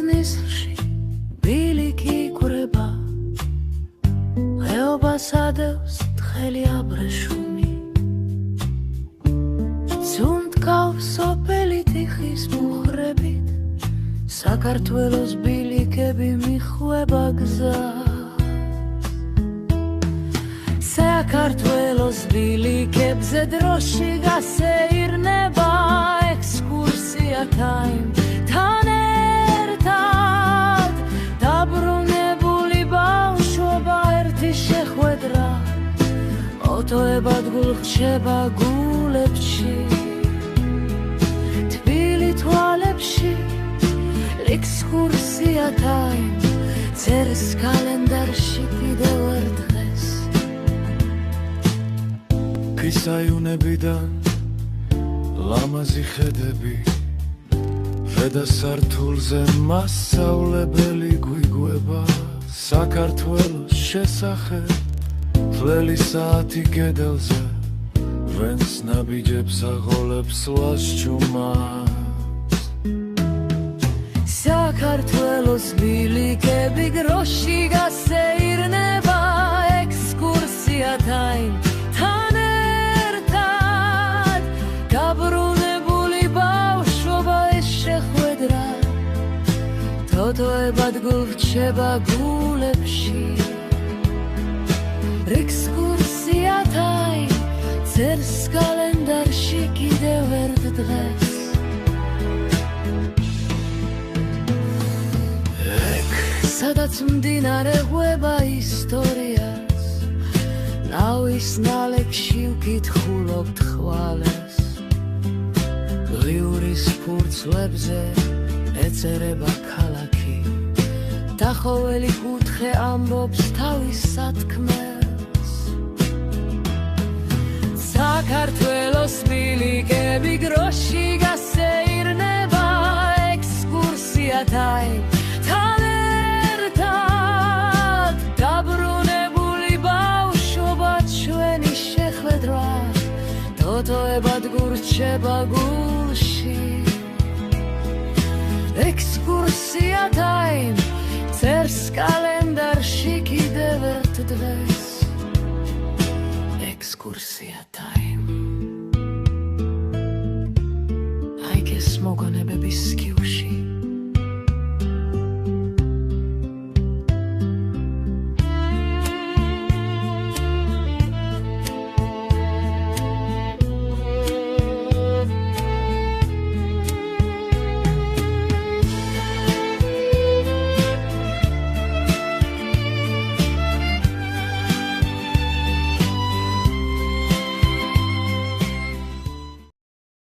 ნისლში ბილიკი იკვრება ღეობას ადევს თხელი აბრეშუმი ძუნტკავს სოფელი ტიხის მუხრებით საქართველოს ბილიკები მიხვება გზას საქართველოს ბილიკებზე დროში გასეირნება ექსკურსიათა თან ერთად დაბრუნებული ბავშვობა ერთი შეხვედრა ოტოებად გულრჩება გულებში თბილი თვალებში ექსკურსიათა წერს კალენდარში კიდევ ერთ დღეს ქისაიუნებიდან ლამაზი ხედები ზედა სართულზე მასწავლებელი გვიგუება საქართველოს შესახებ თლელი საათი კედელზე ვენს ნაბიჯებს აღოლებს ლასჩუმას საქართველოს ბილიკები გროში გასეირნება ექსკურსიათა თან ერთად დაბრუნებული ბავშვობა ეს შეხვედრა თოთოებად გულრჩება გულებში ექსკურსიათა წერს კალენდარში კიდევ ერთ დღეს სადაც მდინარე ღვება ისტორიას ნავის ნალექში ვკითხულობთ ხვალეს ღვიურის ფურცლებზე ეწერება ქალაქი დახოველი კუთხე ამბობს თავის სათქმელს საქართველოს ბილიკები გროში გასეირნება ექსკურსიათა თან ერთად დაბრუნებული ბავშვობა ჩვენი შეხვედრა თოთოებად გურჩება გულში ექსკურსიათა წერს კალენდარში კიდევ ერთ დღეს ექსკურსიათა